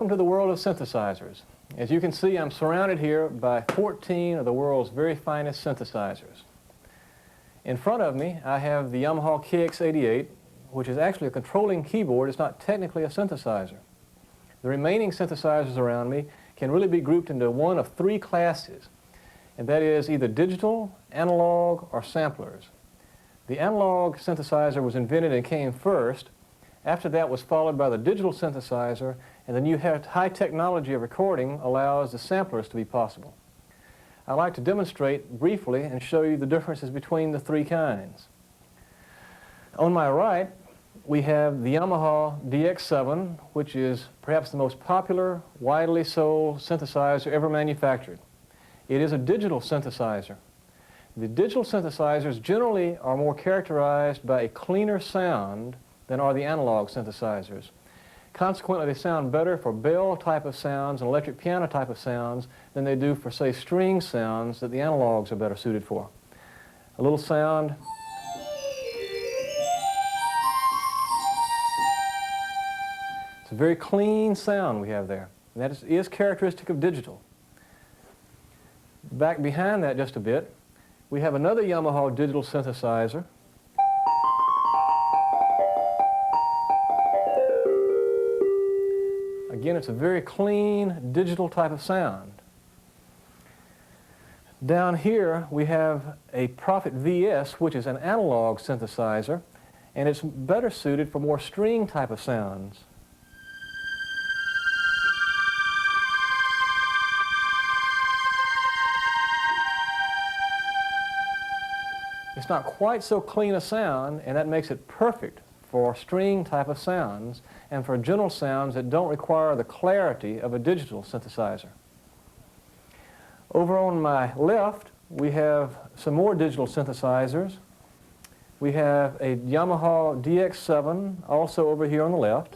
Welcome to the world of synthesizers. As you can see, I'm surrounded here by 14 of the world's very finest synthesizers. In front of me, I have the Yamaha KX88, which is actually a controlling keyboard. It's not technically a synthesizer. The remaining synthesizers around me can really be grouped into one of three classes, and that is either digital, analog, or samplers. The analog synthesizer was invented and came first. After that was followed by the digital synthesizer, and the new high technology of recording allows the samplers to be possible. I'd like to demonstrate briefly and show you the differences between the three kinds. On my right, we have the Yamaha DX7, which is perhaps the most popular, widely sold synthesizer ever manufactured. It is a digital synthesizer. The digital synthesizers generally are more characterized by a cleaner sound than are the analog synthesizers. Consequently, they sound better for bell type of sounds and electric piano type of sounds than they do for, say, string sounds that the analogs are better suited for. A little sound. It's a very clean sound we have there, and that is characteristic of digital. Back behind that just a bit, we have another Yamaha digital synthesizer. Again, it's a very clean, digital type of sound. Down here, we have a Prophet VS, which is an analog synthesizer, and it's better suited for more string type of sounds. It's not quite so clean a sound, and that makes it perfect for string type of sounds and for general sounds that don't require the clarity of a digital synthesizer. Over on my left, we have some more digital synthesizers. We have a Yamaha DX7 also over here on the left,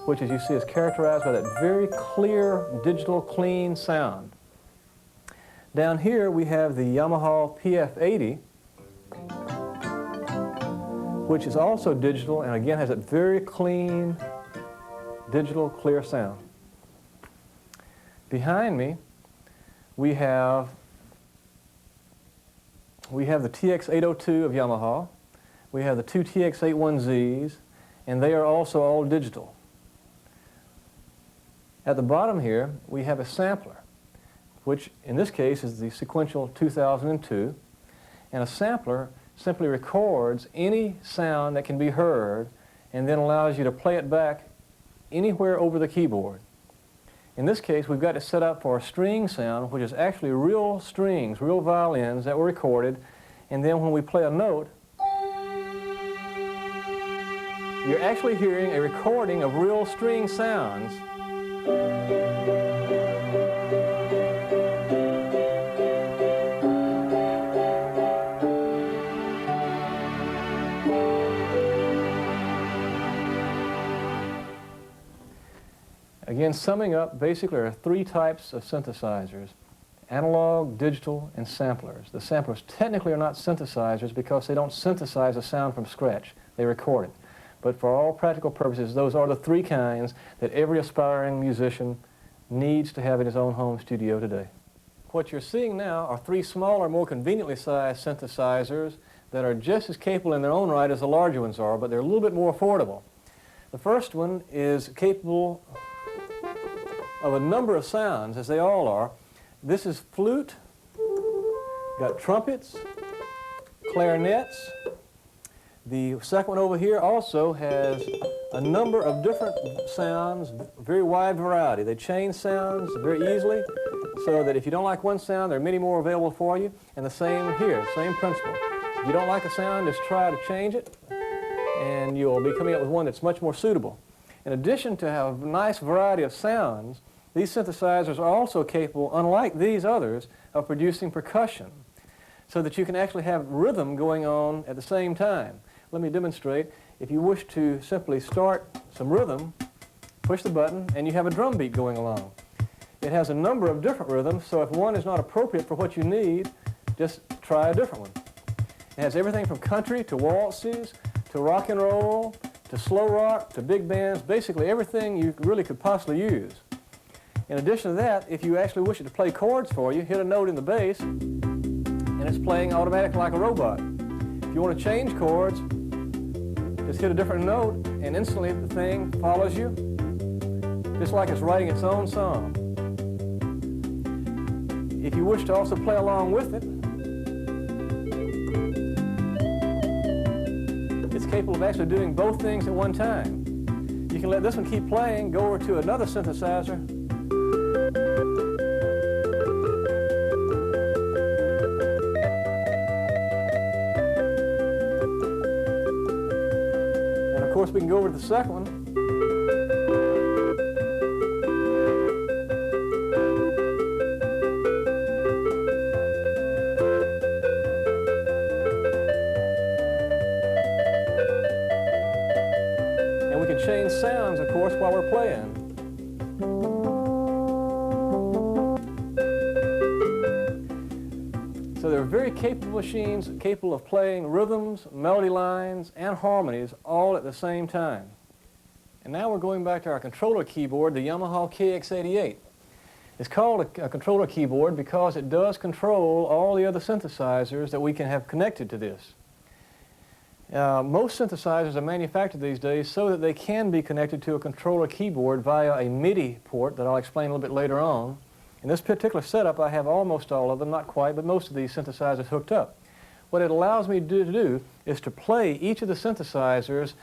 which, as you see, is characterized by that very clear, digital, clean sound. Down here, we have the Yamaha PF80, which is also digital and again has a very clean, digital, clear sound. Behind me, we have the TX802 of Yamaha. We have the two TX81Zs, and they are also all digital. At the bottom here, we have a sampler, which in this case is the sequential 2002, and a sampler simply records any sound that can be heard and then allows you to play it back anywhere over the keyboard. In this case, we've got it set up for a string sound, which is actually real strings, real violins that were recorded, and then when we play a note, you're actually hearing a recording of real string sounds. Again, summing up, basically there are three types of synthesizers: analog, digital, and samplers. The samplers technically are not synthesizers because they don't synthesize a sound from scratch. They record it. But for all practical purposes, those are the three kinds that every aspiring musician needs to have in his own home studio today. What you're seeing now are three smaller, more conveniently sized synthesizers that are just as capable in their own right as the larger ones are, but they're a little bit more affordable. The first one is capable of a number of sounds, as they all are. This is flute, got trumpets, clarinets. The second one over here also has a number of different sounds, very wide variety. They change sounds very easily, so that if you don't like one sound, there are many more available for you. And the same here, same principle. If you don't like a sound, just try to change it, and you'll be coming up with one that's much more suitable. In addition to have a nice variety of sounds, these synthesizers are also capable, unlike these others, of producing percussion, so that you can actually have rhythm going on at the same time. Let me demonstrate. If you wish to simply start some rhythm, push the button, and you have a drum beat going along. It has a number of different rhythms, so if one is not appropriate for what you need, just try a different one. It has everything from country to waltzes to rock and roll to slow rock, to big bands, basically everything you really could possibly use. In addition to that, if you actually wish it to play chords for you, hit a note in the bass, and it's playing automatically like a robot. If you want to change chords, just hit a different note, and instantly the thing follows you, just like it's writing its own song. If you wish to also play along with it, it's capable of actually doing both things at one time. You can let this one keep playing, go over to another synthesizer, and of course we can go over to the second one. Change sounds, of course, while we're playing. So they're very capable machines, capable of playing rhythms, melody lines, and harmonies all at the same time. And now we're going back to our controller keyboard, the Yamaha KX88. It's called a controller keyboard because it does control all the other synthesizers that we can have connected to this. Most synthesizers are manufactured these days so that they can be connected to a controller keyboard via a MIDI port that I'll explain a little bit later on. In this particular setup, I have almost all of them, not quite, but most of these synthesizers hooked up. What it allows me to do is to play each of the synthesizers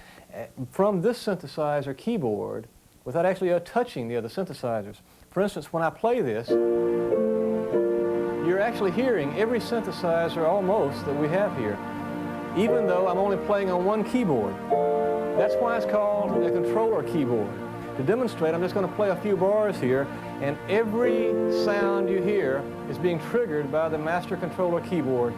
from this synthesizer keyboard without actually touching the other synthesizers. For instance, when I play this, you're actually hearing every synthesizer almost that we have here, even though I'm only playing on one keyboard. That's why it's called a controller keyboard. To demonstrate, I'm just going to play a few bars here, and every sound you hear is being triggered by the master controller keyboard.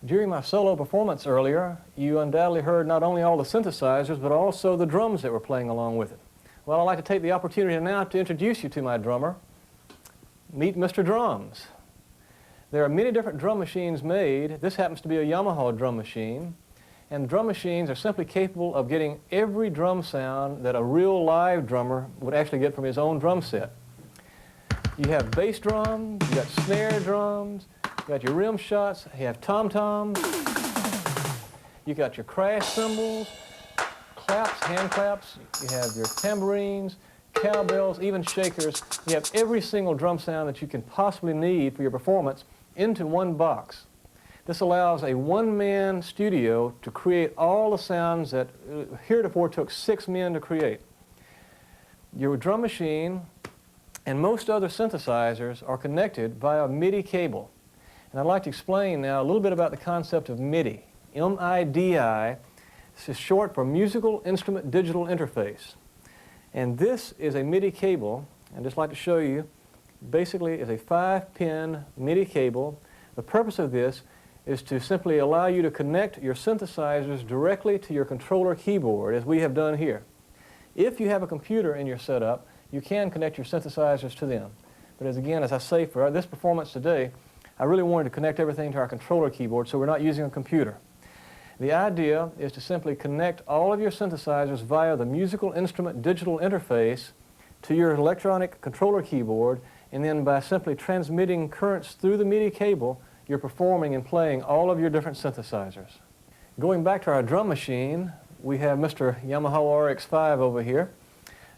During my solo performance earlier, you undoubtedly heard not only all the synthesizers, but also the drums that were playing along with it. Well, I'd like to take the opportunity now to introduce you to my drummer. Meet Mr. Drums. There are many different drum machines made. This happens to be a Yamaha drum machine. And drum machines are simply capable of getting every drum sound that a real live drummer would actually get from his own drum set. You have bass drums, you got snare drums, you got your rim shots, you have tom-toms, you got your crash cymbals, claps, hand claps, you have your tambourines, cowbells, even shakers. You have every single drum sound that you can possibly need for your performance into one box. This allows a one-man studio to create all the sounds that heretofore took 6 men to create. Your drum machine and most other synthesizers are connected via a MIDI cable. And I'd like to explain now a little bit about the concept of MIDI. M-I-D-I. This is short for Musical Instrument Digital Interface. And this is a MIDI cable. I'd just like to show you. Basically, it's a 5-pin MIDI cable. The purpose of this is to simply allow you to connect your synthesizers directly to your controller keyboard, as we have done here. If you have a computer in your setup, you can connect your synthesizers to them. But as I say, for this performance today, I really wanted to connect everything to our controller keyboard, so we're not using a computer. The idea is to simply connect all of your synthesizers via the Musical Instrument Digital Interface to your electronic controller keyboard, and then by simply transmitting currents through the MIDI cable, you're performing and playing all of your different synthesizers. Going back to our drum machine, we have Mr. Yamaha RX-5 over here.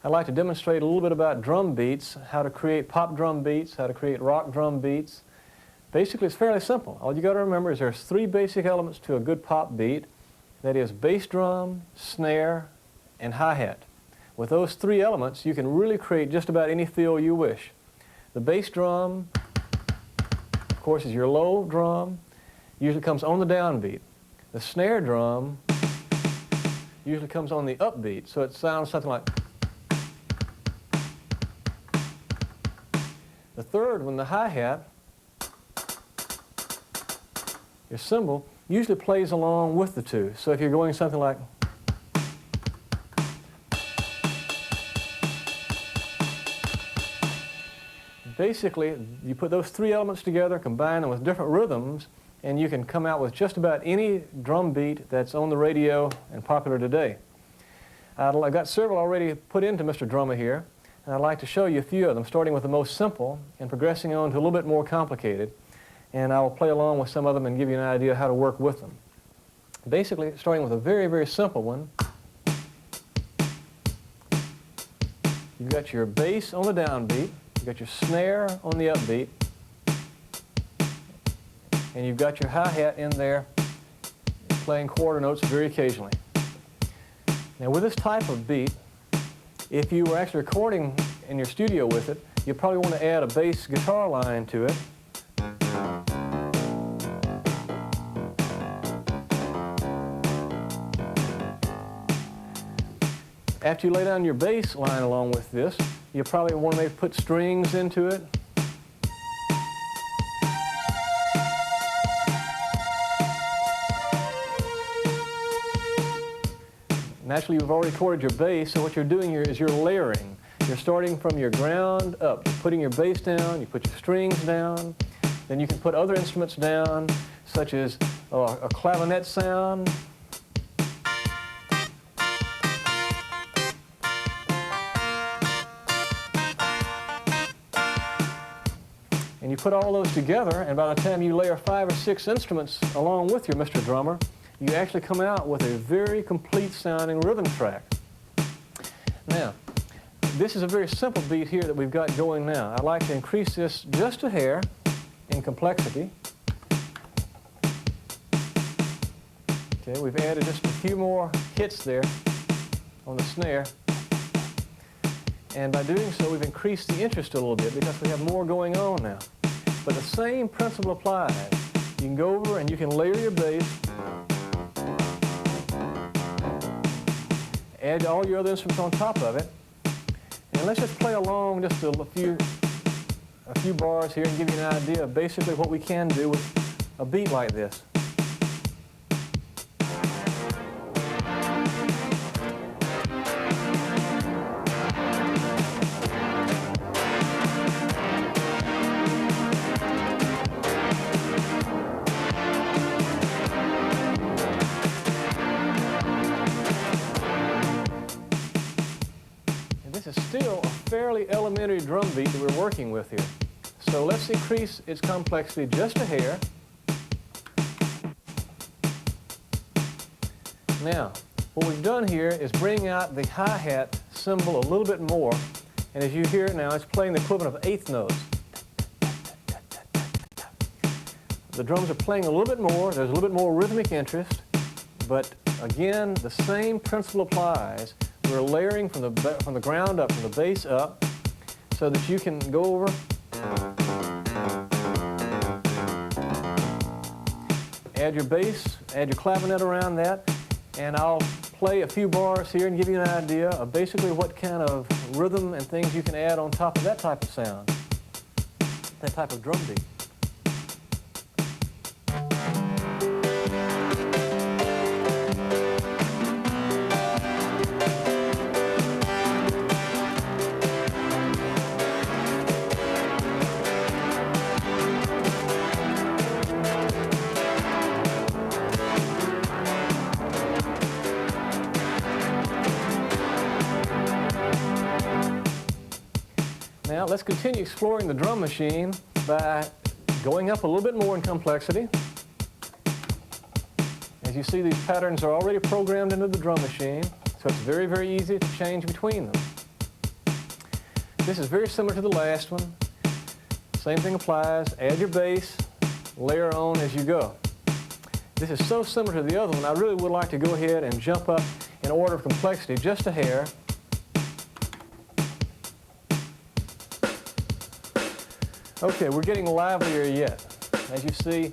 I'd like to demonstrate a little bit about drum beats, how to create pop drum beats, how to create rock drum beats. Basically, it's fairly simple. All you got to remember is there's 3 basic elements to a good pop beat. That is bass drum, snare, and hi-hat. With those 3 elements, you can really create just about any feel you wish. The bass drum, of course, is your low drum. Usually comes on the downbeat. The snare drum usually comes on the upbeat, so it sounds something like. The third one, the hi-hat, your cymbal usually plays along with the 2. So if you're going something like, basically, you put those three elements together, combine them with different rhythms, and you can come out with just about any drum beat that's on the radio and popular today. I've got several already put into Mr. Drummer here, and I'd like to show you a few of them, starting with the most simple and progressing on to a little bit more complicated. And I'll play along with some of them and give you an idea how to work with them. Basically, starting with a very, very simple one. You've got your bass on the downbeat, you've got your snare on the upbeat, and you've got your hi-hat in there playing quarter notes very occasionally. Now with this type of beat, if you were actually recording in your studio with it, you probably want to add a bass guitar line to it. After you lay down your bass line along with this, you probably want to maybe put strings into it. Naturally, you've already recorded your bass, so what you're doing here is you're layering. You're starting from your ground up. You're putting your bass down, you put your strings down, then you can put other instruments down, such as a clavinet sound. And you put all those together, and by the time you layer 5 or 6 instruments along with your Mr. Drummer, you actually come out with a very complete sounding rhythm track. Now, this is a very simple beat here that we've got going now. I'd like to increase this just a hair in complexity. Okay, we've added just a few more hits there on the snare. And by doing so, we've increased the interest a little bit because we have more going on now. But the same principle applies. You can go over and you can layer your bass, add all your other instruments on top of it, and let's just play along just a few bars here and give you an idea of basically what we can do with a beat like this. This is still a fairly elementary drum beat that we're working with here. So let's increase its complexity just a hair. Now, what we've done here is bring out the hi-hat symbol a little bit more, and as you hear it now, it's playing the equivalent of eighth notes. The drums are playing a little bit more, there's a little bit more rhythmic interest, but again, the same principle applies. We're layering from the ground up, from the bass up, so that you can go over, add your bass, add your clavinet around that, and I'll play a few bars here and give you an idea of basically what kind of rhythm and things you can add on top of that type of sound, that type of drum beat. Now let's continue exploring the drum machine by going up a little bit more in complexity. As you see, these patterns are already programmed into the drum machine, so it's very, very easy to change between them. This is very similar to the last one. Same thing applies. Add your bass, layer on as you go. This is so similar to the other one, I really would like to go ahead and jump up in order of complexity just a hair. Okay, we're getting livelier yet. As you see,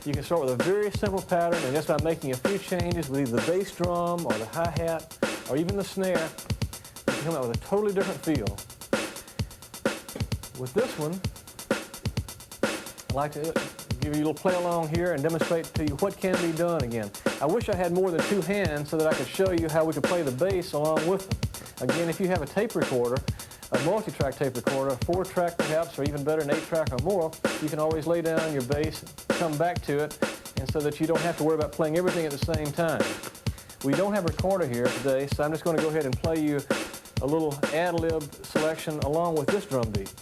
you can start with a very simple pattern, and just by making a few changes with either the bass drum or the hi-hat or even the snare, you can come out with a totally different feel. With this one, I'd like to give you a little play along here and demonstrate to you what can be done again. I wish I had more than 2 hands so that I could show you how we could play the bass along with them. Again, if you have a tape recorder, a multi-track tape recorder, 4-track perhaps, or even better, an 8-track or more, you can always lay down your bass, come back to it, and so that you don't have to worry about playing everything at the same time. We don't have a recorder here today, so I'm just going to go ahead and play you a little ad-lib selection along with this drum beat.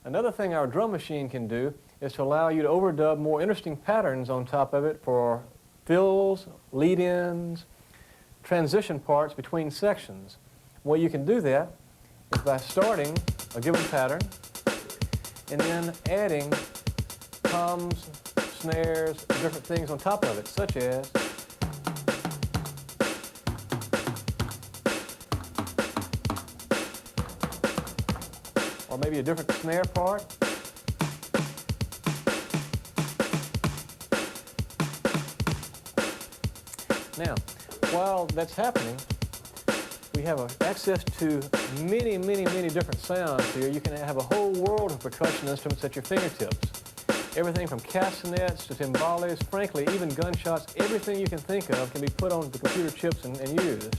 Another thing our drum machine can do is to allow you to overdub more interesting patterns on top of it for fills, lead-ins, transition parts between sections. The way you can do that is by starting a given pattern and then adding toms, snares, different things on top of it, such as or maybe a different snare part. Now, while that's happening, we have access to many, many, many different sounds here. You can have a whole world of percussion instruments at your fingertips. Everything from castanets to timbales, frankly, even gunshots, everything you can think of can be put on the computer chips and used.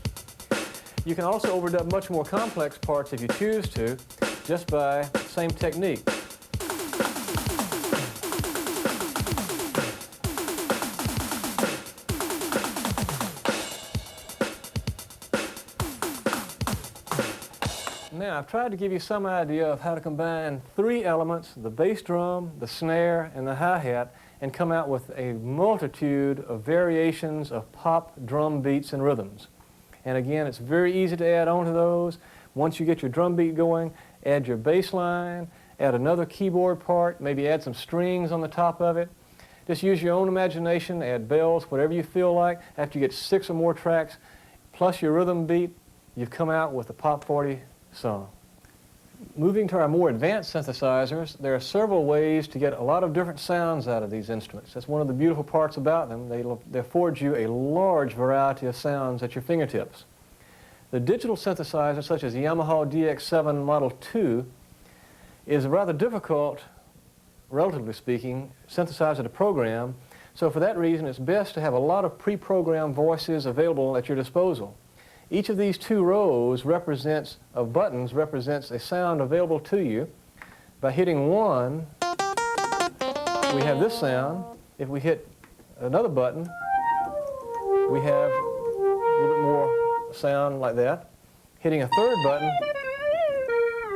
You can also overdub much more complex parts if you choose to, just by same technique. Now, I've tried to give you some idea of how to combine 3 elements, the bass drum, the snare, and the hi-hat, and come out with a multitude of variations of pop drum beats and rhythms. And again, it's very easy to add on to those. Once you get your drum beat going, add your bass line, add another keyboard part, maybe add some strings on the top of it. Just use your own imagination, add bells, whatever you feel like. After you get 6 or more tracks, plus your rhythm beat, you've come out with a Pop 40 song. Moving to our more advanced synthesizers, there are several ways to get a lot of different sounds out of these instruments. That's one of the beautiful parts about them. They afford you a large variety of sounds at your fingertips. The digital synthesizer, such as the Yamaha DX7 Model 2, is a rather difficult, relatively speaking, synthesizer to program. So for that reason, it's best to have a lot of pre-programmed voices available at your disposal. Each of these 2 rows of buttons represents a sound available to you. By hitting one, we have this sound. If we hit another button, we have a little bit more sound like that. Hitting a third button,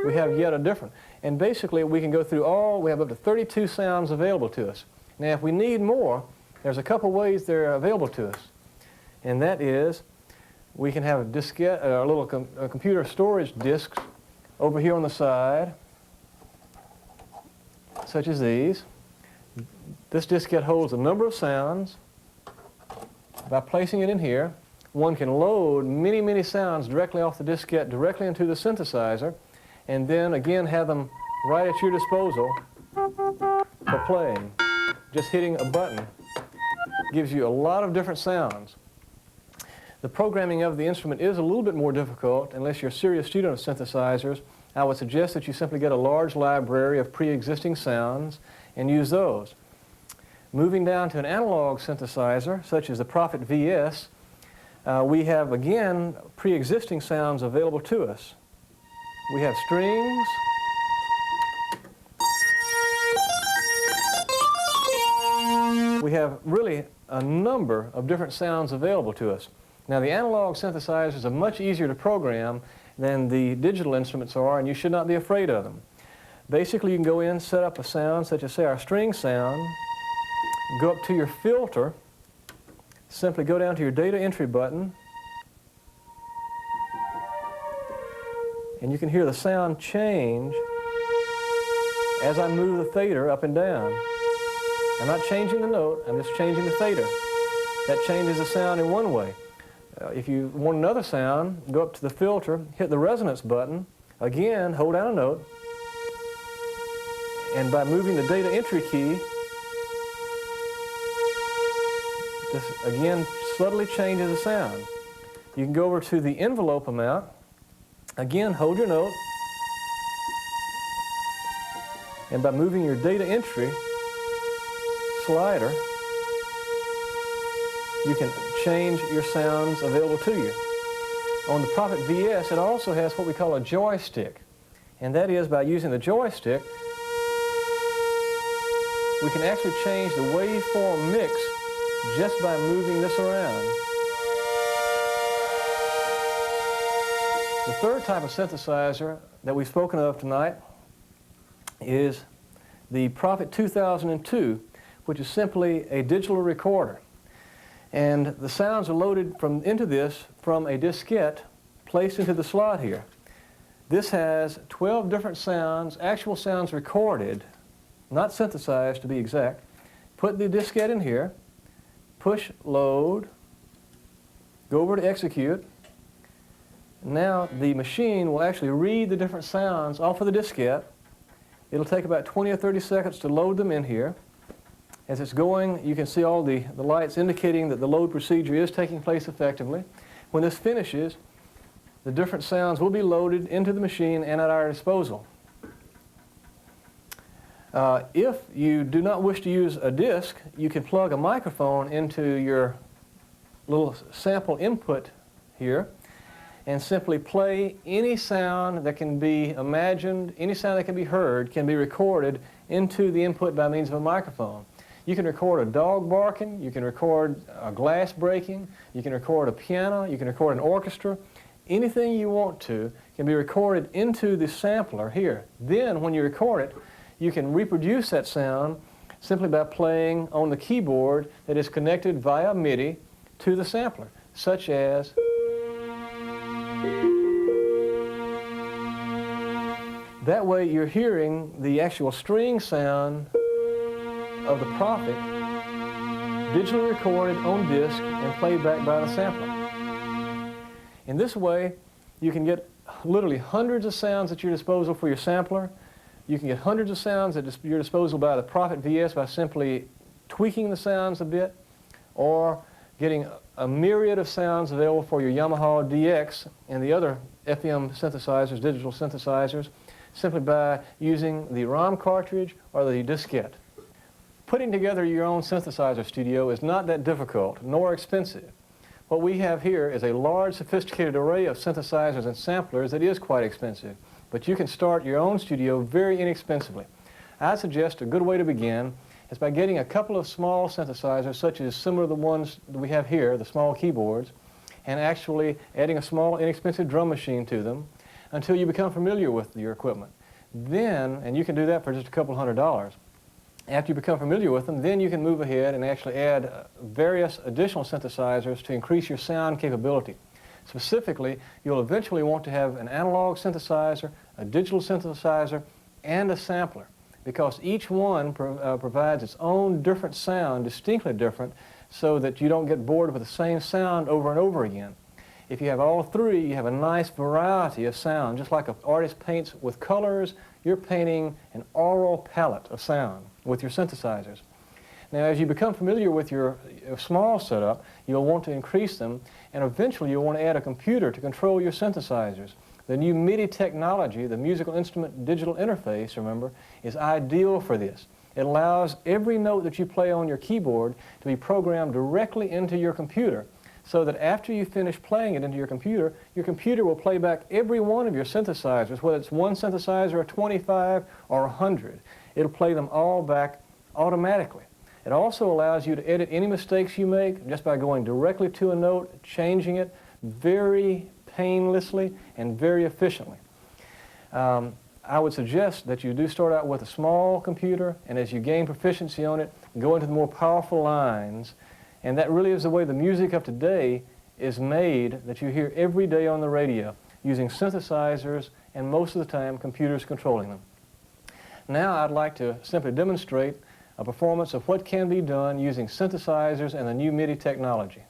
we have yet a different. And basically, we can go through we have up to 32 sounds available to us. Now, if we need more, there's a couple ways they're available to us. And that is, we can have a diskette, a little computer storage disks over here on the side, such as these. This diskette holds a number of sounds. By placing it in here, one can load many, many sounds directly off the diskette, directly into the synthesizer, and then again have them right at your disposal for playing. Just hitting a button gives you a lot of different sounds. The programming of the instrument is a little bit more difficult unless you're a serious student of synthesizers. I would suggest that you simply get a large library of pre-existing sounds and use those. Moving down to an analog synthesizer, such as the Prophet VS, we have, again, pre-existing sounds available to us. We have strings, we have really a number of different sounds available to us. Now, the analog synthesizers are much easier to program than the digital instruments are, and you should not be afraid of them. Basically, you can go in, set up a sound, such as, say, our string sound, go up to your filter, simply go down to your data entry button, and you can hear the sound change as I move the fader up and down. I'm not changing the note, I'm just changing the fader. That changes the sound in one way. If you want another sound, go up to the filter, hit the resonance button, again, hold down a note, and by moving the data entry key, this again subtly changes the sound. You can go over to the envelope amount, again, hold your note, and by moving your data entry slider, you can change your sounds available to you. On the Prophet VS, it also has what we call a joystick. And that is, by using the joystick, we can actually change the waveform mix just by moving this around. The third type of synthesizer that we've spoken of tonight is the Prophet 2002, which is simply a digital recorder. And the sounds are loaded into this from a diskette placed into the slot here. This has 12 different sounds, actual sounds recorded, not synthesized to be exact. Put the diskette in here, push load, go over to execute. Now the machine will actually read the different sounds off of the diskette. It'll take about 20 or 30 seconds to load them in here. As it's going, you can see all the lights indicating that the load procedure is taking place effectively. When this finishes, the different sounds will be loaded into the machine and at our disposal. If you do not wish to use a disc, you can plug a microphone into your little sample input here and simply play any sound that can be imagined, any sound that can be heard can be recorded into the input by means of a microphone. You can record a dog barking, you can record a glass breaking, you can record a piano, you can record an orchestra. Anything you want to can be recorded into the sampler here. Then when you record it, you can reproduce that sound simply by playing on the keyboard that is connected via MIDI to the sampler, such as that way you're hearing the actual string sound of the Prophet digitally recorded on disc and played back by the sampler. In this way, you can get literally hundreds of sounds at your disposal for your sampler. You can get hundreds of sounds at your disposal by the Prophet VS by simply tweaking the sounds a bit, or getting a myriad of sounds available for your Yamaha DX and the other FM synthesizers, digital synthesizers, simply by using the ROM cartridge or the diskette. Putting together your own synthesizer studio is not that difficult, nor expensive. What we have here is a large, sophisticated array of synthesizers and samplers that is quite expensive, but you can start your own studio very inexpensively. I suggest a good way to begin is by getting a couple of small synthesizers, such as similar to the ones that we have here, the small keyboards, and actually adding a small, inexpensive drum machine to them until you become familiar with your equipment. Then, and you can do that for just a couple $100s, after you become familiar with them, then you can move ahead and actually add various additional synthesizers to increase your sound capability. Specifically, you'll eventually want to have an analog synthesizer, a digital synthesizer, and a sampler, because each one provides its own different sound, distinctly different, so that you don't get bored with the same sound over and over again. If you have all three, you have a nice variety of sound. Just like an artist paints with colors, you're painting an aural palette of sound with your synthesizers. Now, as you become familiar with your small setup, you'll want to increase them, and eventually you'll want to add a computer to control your synthesizers. The new MIDI technology, the musical instrument digital interface, remember, is ideal for this. It allows every note that you play on your keyboard to be programmed directly into your computer, so that after you finish playing it into your computer will play back every one of your synthesizers, whether it's one synthesizer or 25 or 100. It'll play them all back automatically. It also allows you to edit any mistakes you make just by going directly to a note, changing it very painlessly and very efficiently. I would suggest that you do start out with a small computer, and as you gain proficiency on it, go into the more powerful lines. And that really is the way the music of today is made, that you hear every day on the radio, using synthesizers and most of the time computers controlling them. Now I'd like to simply demonstrate a performance of what can be done using synthesizers and the new MIDI technology.